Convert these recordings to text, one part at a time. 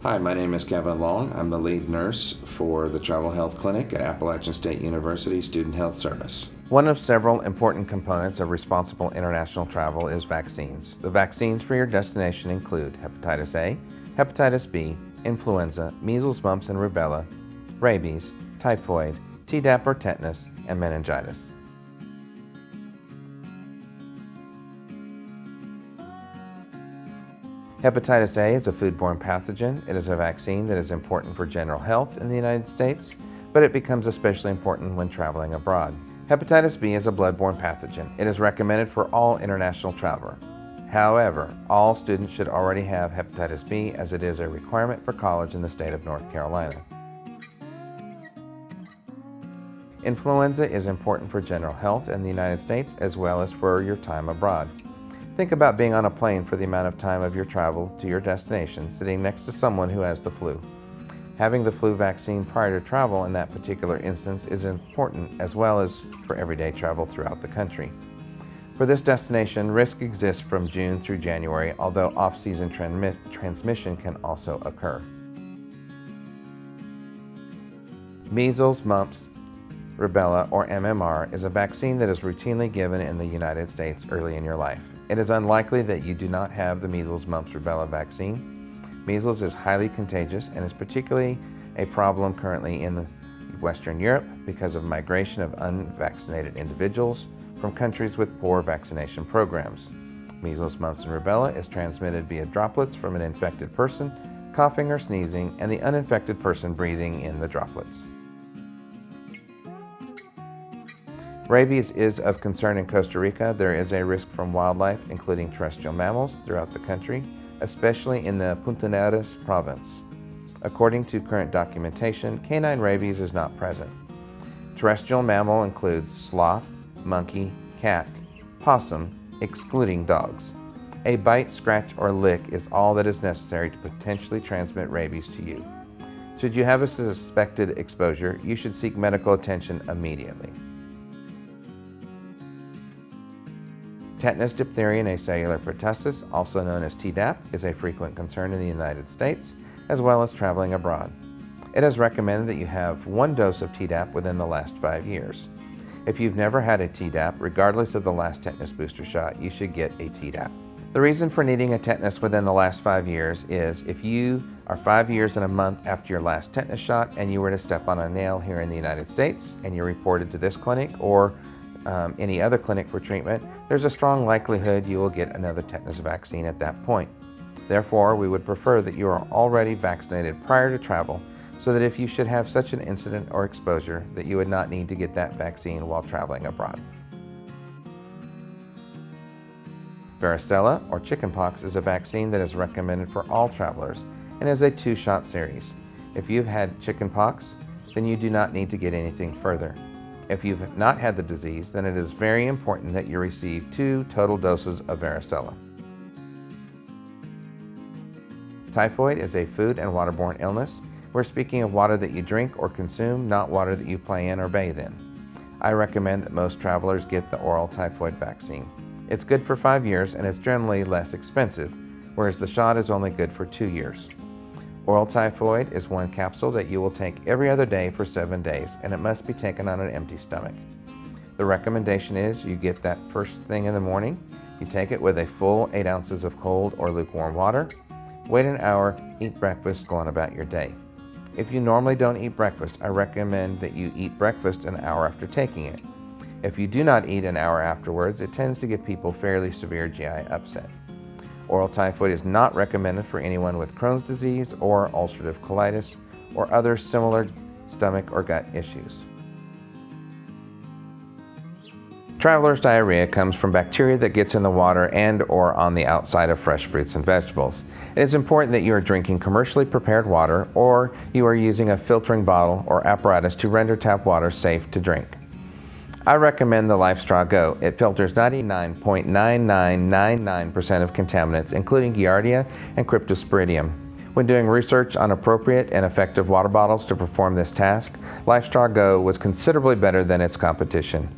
Hi, my name is Kevin Long. I'm the lead nurse for the Travel Health Clinic at Appalachian State University Student Health Service. One of several important components of responsible international travel is vaccines. The vaccines for your destination include hepatitis A, hepatitis B, influenza, measles, mumps, and rubella, rabies, typhoid, Tdap or tetanus, and meningitis. Hepatitis A is a foodborne pathogen. It is a vaccine that is important for general health in the United States, but it becomes especially important when traveling abroad. Hepatitis B is a bloodborne pathogen. It is recommended for all international travelers. However, all students should already have hepatitis B as it is a requirement for college in the state of North Carolina. Influenza is important for general health in the United States as well as for your time abroad. Think about being on a plane for the amount of time of your travel to your destination, sitting next to someone who has the flu. Having the flu vaccine prior to travel in that particular instance is important as well as for everyday travel throughout the country. For this destination, risk exists from June through January, although off-season transmission can also occur. Measles, mumps, rubella, or MMR is a vaccine that is routinely given in the United States early in your life. It is unlikely that you do not have the measles, mumps, rubella vaccine. Measles is highly contagious and is particularly a problem currently in Western Europe because of migration of unvaccinated individuals from countries with poor vaccination programs. Measles, mumps, and rubella is transmitted via droplets from an infected person, coughing or sneezing, and the uninfected person breathing in the droplets. Rabies is of concern in Costa Rica. There is a risk from wildlife, including terrestrial mammals, throughout the country, especially in the Punta Neras province. According to current documentation, canine rabies is not present. Terrestrial mammal includes sloth, monkey, cat, possum, excluding dogs. A bite, scratch, or lick is all that is necessary to potentially transmit rabies to you. Should you have a suspected exposure, you should seek medical attention immediately. Tetanus, diphtheria, and acellular pertussis, also known as Tdap, is a frequent concern in the United States, as well as traveling abroad. It is recommended that you have 1 dose of Tdap within the last 5 years. If you've never had a Tdap, regardless of the last tetanus booster shot, you should get a Tdap. The reason for needing a tetanus within the last 5 years is if you are 5 years and a month after your last tetanus shot and you were to step on a nail here in the United States and you're reported to this clinic or any other clinic for treatment, there's a strong likelihood you will get another tetanus vaccine at that point. Therefore, we would prefer that you are already vaccinated prior to travel so that if you should have such an incident or exposure that you would not need to get that vaccine while traveling abroad. Varicella or chickenpox is a vaccine that is recommended for all travelers and is a 2-shot series. If you've had chickenpox, then you do not need to get anything further. If you've not had the disease, then it is very important that you receive 2 total doses of varicella. Typhoid is a food and waterborne illness. We're speaking of water that you drink or consume, not water that you play in or bathe in. I recommend that most travelers get the oral typhoid vaccine. It's good for 5 years and it's generally less expensive, whereas the shot is only good for 2 years. Oral typhoid is 1 capsule that you will take every other day for 7 days, and it must be taken on an empty stomach. The recommendation is you get that first thing in the morning, you take it with a full 8 ounces of cold or lukewarm water, wait an hour, eat breakfast, go on about your day. If you normally don't eat breakfast, I recommend that you eat breakfast an hour after taking it. If you do not eat an hour afterwards, it tends to give people fairly severe GI upset. Oral typhoid is not recommended for anyone with Crohn's disease or ulcerative colitis or other similar stomach or gut issues. Traveler's diarrhea comes from bacteria that gets in the water and or on the outside of fresh fruits and vegetables. It is important that you are drinking commercially prepared water or you are using a filtering bottle or apparatus to render tap water safe to drink. I recommend the LifeStraw Go. It filters 99.9999% of contaminants, including Giardia and Cryptosporidium. When doing research on appropriate and effective water bottles to perform this task, LifeStraw Go was considerably better than its competition.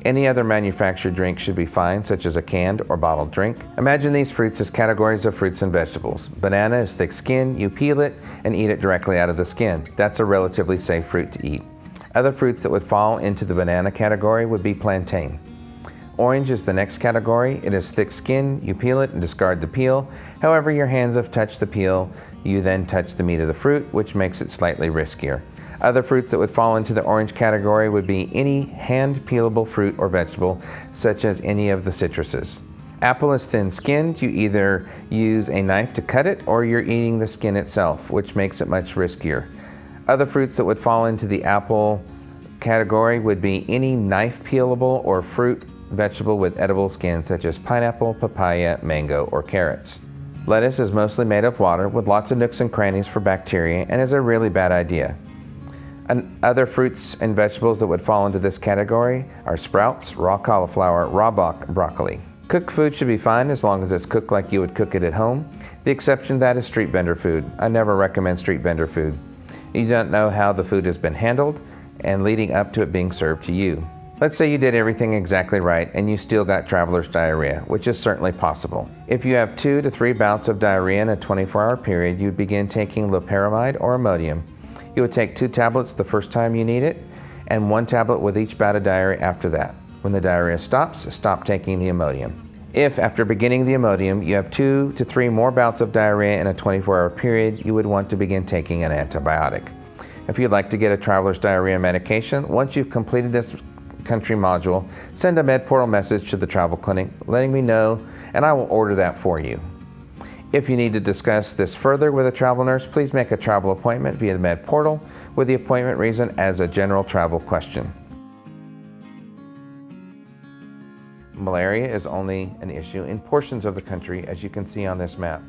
Any other manufactured drink should be fine, such as a canned or bottled drink. Imagine these fruits as categories of fruits and vegetables. Banana is thick-skinned, you peel it, and eat it directly out of the skin. That's a relatively safe fruit to eat. Other fruits that would fall into the banana category would be plantain. Orange is the next category. It is thick skin. You peel it and discard the peel. However, your hands have touched the peel. You then touch the meat of the fruit, which makes it slightly riskier. Other fruits that would fall into the orange category would be any hand-peelable fruit or vegetable, such as any of the citruses. Apple is thin-skinned. You either use a knife to cut it or you're eating the skin itself, which makes it much riskier. Other fruits that would fall into the apple category would be any knife-peelable or fruit vegetable with edible skin, such as pineapple, papaya, mango, or carrots. Lettuce is mostly made of water with lots of nooks and crannies for bacteria and is a really bad idea. Other fruits and vegetables that would fall into this category are sprouts, raw cauliflower, raw broccoli. Cooked food should be fine as long as it's cooked like you would cook it at home. The exception to that is street vendor food. I never recommend street vendor food. You don't know how the food has been handled and leading up to it being served to you. Let's say you did everything exactly right and you still got traveler's diarrhea, which is certainly possible. If you have 2 to 3 bouts of diarrhea in a 24-hour period, you'd begin taking loperamide or Imodium. You would take 2 tablets the first time you need it and 1 tablet with each bout of diarrhea after that. When the diarrhea stops, stop taking the Imodium. If, after beginning the Imodium, you have 2 to 3 more bouts of diarrhea in a 24-hour period, you would want to begin taking an antibiotic. If you'd like to get a traveler's diarrhea medication, once you've completed this country module, send a MedPortal message to the travel clinic letting me know, and I will order that for you. If you need to discuss this further with a travel nurse, please make a travel appointment via the MedPortal with the appointment reason as a general travel question. Malaria is only an issue in portions of the country, as you can see on this map.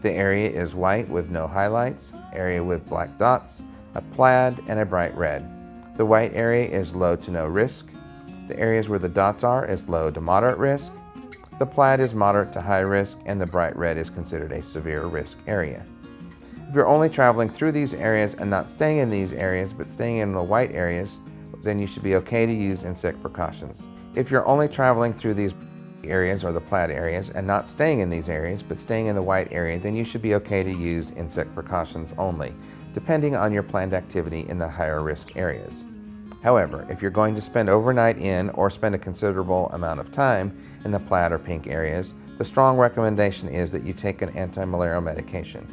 The area is white with no highlights, area with black dots, a plaid, and a bright red. The white area is low to no risk. The areas where the dots are is low to moderate risk. The plaid is moderate to high risk, and the bright red is considered a severe risk area. If you're only traveling through these areas and not staying in these areas, but staying in the white areas, then you should be okay to use insect precautions. If you're only traveling through these areas or the plaid areas and not staying in these areas, but staying in the white area, then you should be okay to use insect precautions only, depending on your planned activity in the higher risk areas. However, if you're going to spend overnight in or spend a considerable amount of time in the plaid or pink areas, the strong recommendation is that you take an anti-malarial medication.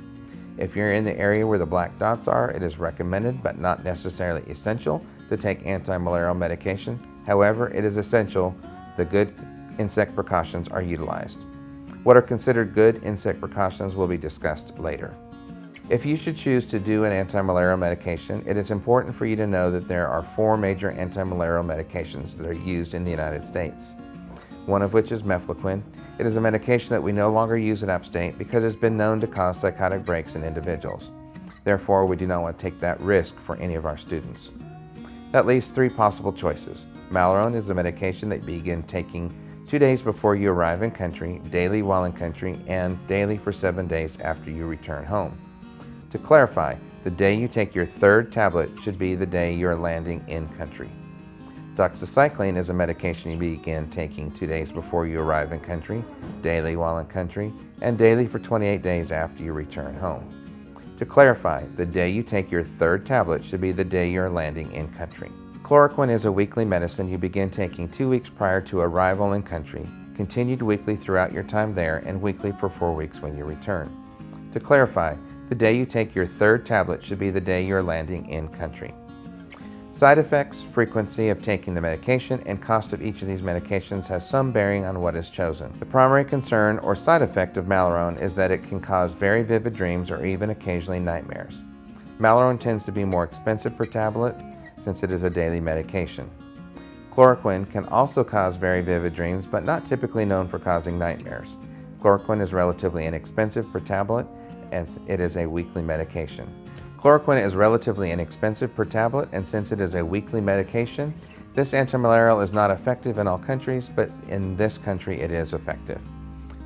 If you're in the area where the black dots are, it is recommended but not necessarily essential to take anti-malarial medication. However, it is essential the good insect precautions are utilized. What are considered good insect precautions will be discussed later. If you should choose to do an anti-malarial medication, it is important for you to know that there are 4 major anti-malarial medications that are used in the United States. One of which is mefloquine. It is a medication that we no longer use in upstate because it has been known to cause psychotic breaks in individuals. Therefore, we do not want to take that risk for any of our students. That leaves 3 possible choices. Malarone is a medication that you begin taking 2 days before you arrive in country, daily while in country, and daily for 7 days after you return home. To clarify, the day you take your 3rd tablet should be the day you're landing in country. Doxycycline is a medication you begin taking 2 days before you arrive in country, daily while in country, and daily for 28 days after you return home. To clarify, the day you take your 3rd tablet should be the day you're landing in country. Chloroquine is a weekly medicine you begin taking 2 weeks prior to arrival in country, continued weekly throughout your time there, and weekly for 4 weeks when you return. To clarify, the day you take your 3rd tablet should be the day you're landing in country. Side effects, frequency of taking the medication, and cost of each of these medications has some bearing on what is chosen. The primary concern or side effect of Malarone is that it can cause very vivid dreams or even occasionally nightmares. Malarone tends to be more expensive per tablet since it is a daily medication. Chloroquine can also cause very vivid dreams, but not typically known for causing nightmares. Chloroquine is relatively inexpensive per tablet, and it is a weekly medication. Chloroquine is relatively inexpensive per tablet, and since it is a weekly medication, this antimalarial is not effective in all countries, but in this country it is effective.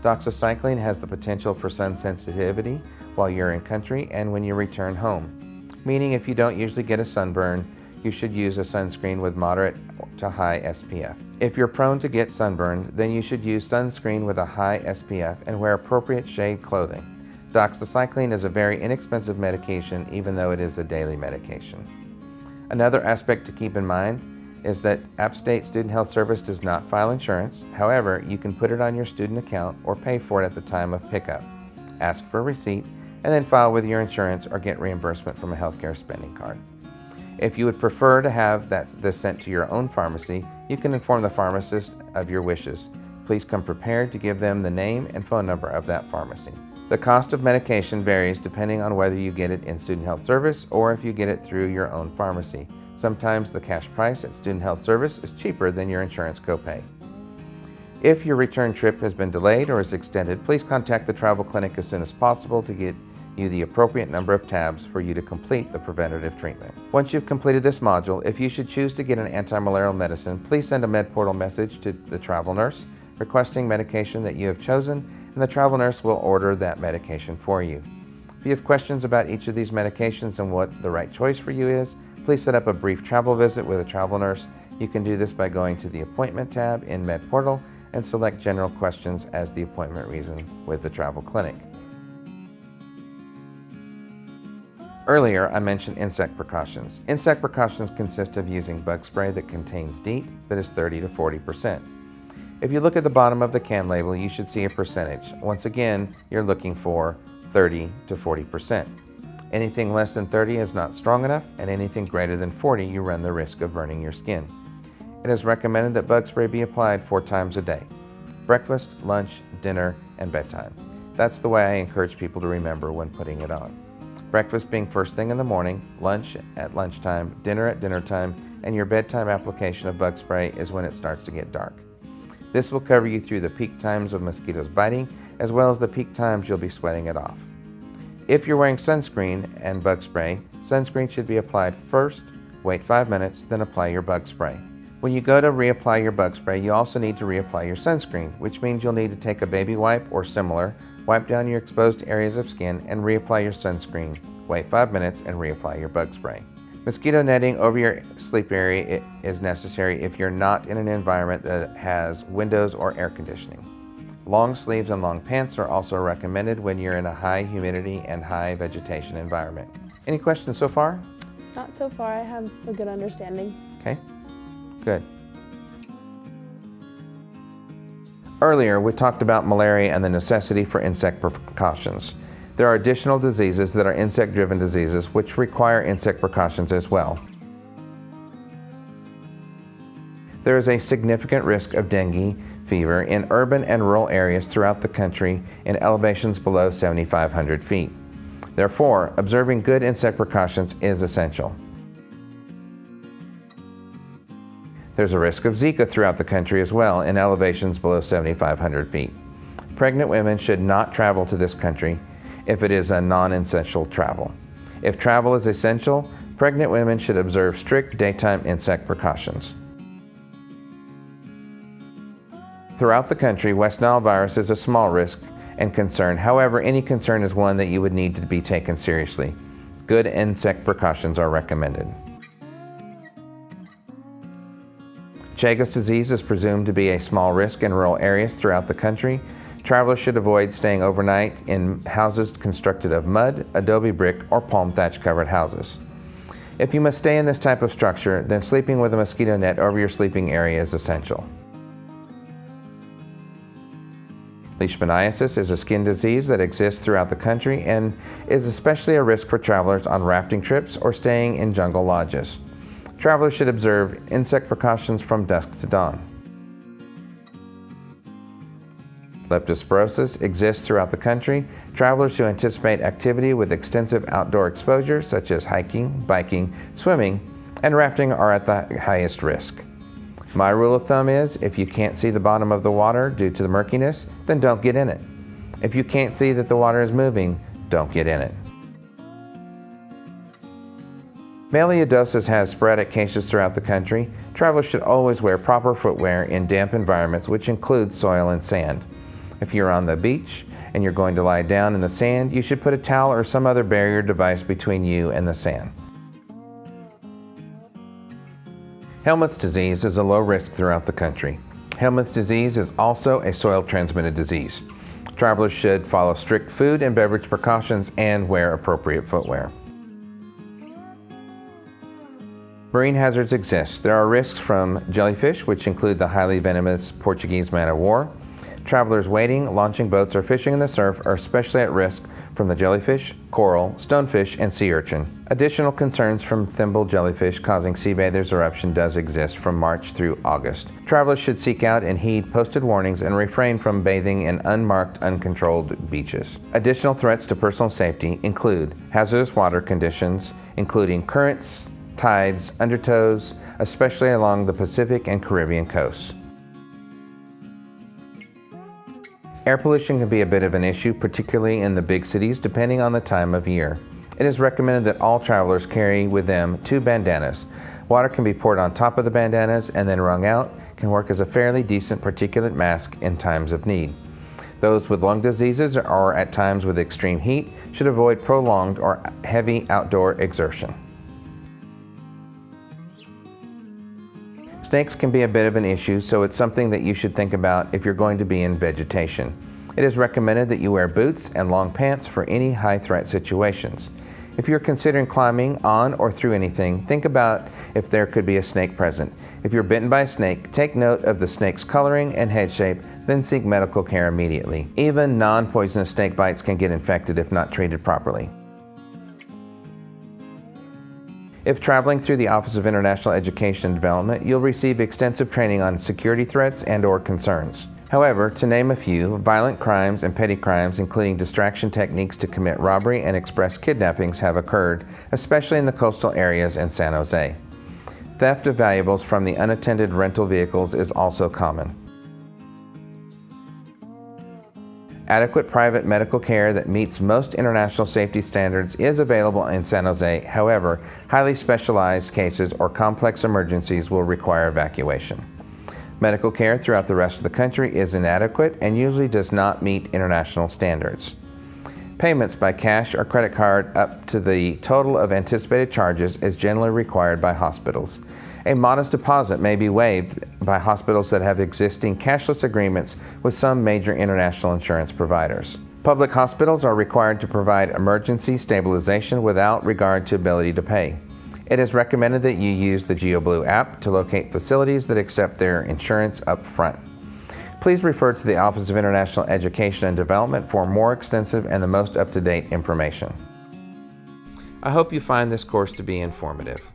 Doxycycline has the potential for sun sensitivity while you're in country and when you return home, meaning if you don't usually get a sunburn, you should use a sunscreen with moderate to high SPF. If you're prone to get sunburn, then you should use sunscreen with a high SPF and wear appropriate shade clothing. Doxycycline is a very inexpensive medication, even though it is a daily medication. Another aspect to keep in mind is that App State Student Health Service does not file insurance. However, you can put it on your student account or pay for it at the time of pickup. Ask for a receipt and then file with your insurance or get reimbursement from a healthcare spending card. If you would prefer to have this sent to your own pharmacy, you can inform the pharmacist of your wishes. Please come prepared to give them the name and phone number of that pharmacy. The cost of medication varies depending on whether you get it in Student Health Service or if you get it through your own pharmacy. Sometimes the cash price at Student Health Service is cheaper than your insurance copay. If your return trip has been delayed or is extended, please contact the travel clinic as soon as possible to get you the appropriate number of tabs for you to complete the preventative treatment. Once you've completed this module, if you should choose to get an anti-malarial medicine, please send a MedPortal message to the travel nurse requesting medication that you have chosen, and the travel nurse will order that medication for you. If you have questions about each of these medications and what the right choice for you is, please set up a brief travel visit with a travel nurse. You can do this by going to the Appointment tab in MedPortal and select General Questions as the appointment reason with the travel clinic. Earlier, I mentioned insect precautions. Insect precautions consist of using bug spray that contains DEET that is 30 to 40%. If you look at the bottom of the can label, you should see a percentage. Once again, you're looking for 30 to 40%. Anything less than 30 is not strong enough, and anything greater than 40, you run the risk of burning your skin. It is recommended that bug spray be applied 4 times a day: breakfast, lunch, dinner, and bedtime. That's the way I encourage people to remember when putting it on. Breakfast being first thing in the morning, lunch at lunchtime, dinner at dinner time, and your bedtime application of bug spray is when it starts to get dark. This will cover you through the peak times of mosquitoes biting, as well as the peak times you'll be sweating it off. If you're wearing sunscreen and bug spray, sunscreen should be applied first, wait 5 minutes, then apply your bug spray. When you go to reapply your bug spray, you also need to reapply your sunscreen, which means you'll need to take a baby wipe or similar, wipe down your exposed areas of skin, and reapply your sunscreen. Wait 5 minutes and reapply your bug spray. Mosquito netting over your sleep area is necessary if you're not in an environment that has windows or air conditioning. Long sleeves and long pants are also recommended when you're in a high humidity and high vegetation environment. Any questions so far? Not so far. I have a good understanding. Okay, good. Earlier, we talked about malaria and the necessity for insect precautions. There are additional diseases that are insect-driven diseases which require insect precautions as well. There is a significant risk of dengue fever in urban and rural areas throughout the country in elevations below 7,500 feet. Therefore, observing good insect precautions is essential. There's a risk of Zika throughout the country as well in elevations below 7,500 feet. Pregnant women should not travel to this country if it is a non-essential travel. If travel is essential, pregnant women should observe strict daytime insect precautions. Throughout the country, West Nile virus is a small risk and concern. However, any concern is one that you would need to be taken seriously. Good insect precautions are recommended. Chagas disease is presumed to be a small risk in rural areas throughout the country. Travelers should avoid staying overnight in houses constructed of mud, adobe brick, or palm thatch covered houses. If you must stay in this type of structure, then sleeping with a mosquito net over your sleeping area is essential. Leishmaniasis is a skin disease that exists throughout the country and is especially a risk for travelers on rafting trips or staying in jungle lodges. Travelers should observe insect precautions from dusk to dawn. Leptospirosis exists throughout the country. Travelers who anticipate activity with extensive outdoor exposure, such as hiking, biking, swimming, and rafting, are at the highest risk. My rule of thumb is, if you can't see the bottom of the water due to the murkiness, then don't get in it. If you can't see that the water is moving, don't get in it. Melioidosis has sporadic cases throughout the country. Travelers should always wear proper footwear in damp environments, which include soil and sand. If you're on the beach and you're going to lie down in the sand, you should put a towel or some other barrier device between you and the sand. Helminth's disease is a low risk throughout the country. Helminth's disease is also a soil-transmitted disease. Travelers should follow strict food and beverage precautions and wear appropriate footwear. Marine hazards exist. There are risks from jellyfish, which include the highly venomous Portuguese man-of-war. Travelers wading, launching boats, or fishing in the surf are especially at risk from the jellyfish, coral, stonefish, and sea urchin. Additional concerns from thimble jellyfish causing sea bathers eruption does exist from March through August. Travelers should seek out and heed posted warnings and refrain from bathing in unmarked, uncontrolled beaches. Additional threats to personal safety include hazardous water conditions, including currents, tides, undertows, especially along the Pacific and Caribbean coasts. Air pollution can be a bit of an issue, particularly in the big cities, depending on the time of year. It is recommended that all travelers carry with them 2 bandanas. Water can be poured on top of the bandanas and then wrung out, can work as a fairly decent particulate mask in times of need. Those with lung diseases or at times with extreme heat should avoid prolonged or heavy outdoor exertion. Snakes can be a bit of an issue, so it's something that you should think about if you're going to be in vegetation. It is recommended that you wear boots and long pants for any high-threat situations. If you're considering climbing on or through anything, think about if there could be a snake present. If you're bitten by a snake, take note of the snake's coloring and head shape, then seek medical care immediately. Even non-poisonous snake bites can get infected if not treated properly. If traveling through the Office of International Education and Development, you'll receive extensive training on security threats and/or concerns. However, to name a few, violent crimes and petty crimes, including distraction techniques to commit robbery and express kidnappings, have occurred, especially in the coastal areas in San Jose. Theft of valuables from the unattended rental vehicles is also common. Adequate private medical care that meets most international safety standards is available in San Jose. However, highly specialized cases or complex emergencies will require evacuation. Medical care throughout the rest of the country is inadequate and usually does not meet international standards. Payments by cash or credit card up to the total of anticipated charges is generally required by hospitals. A modest deposit may be waived by hospitals that have existing cashless agreements with some major international insurance providers. Public hospitals are required to provide emergency stabilization without regard to ability to pay. It is recommended that you use the GeoBlue app to locate facilities that accept their insurance up front. Please refer to the Office of International Education and Development for more extensive and the most up-to-date information. I hope you find this course to be informative.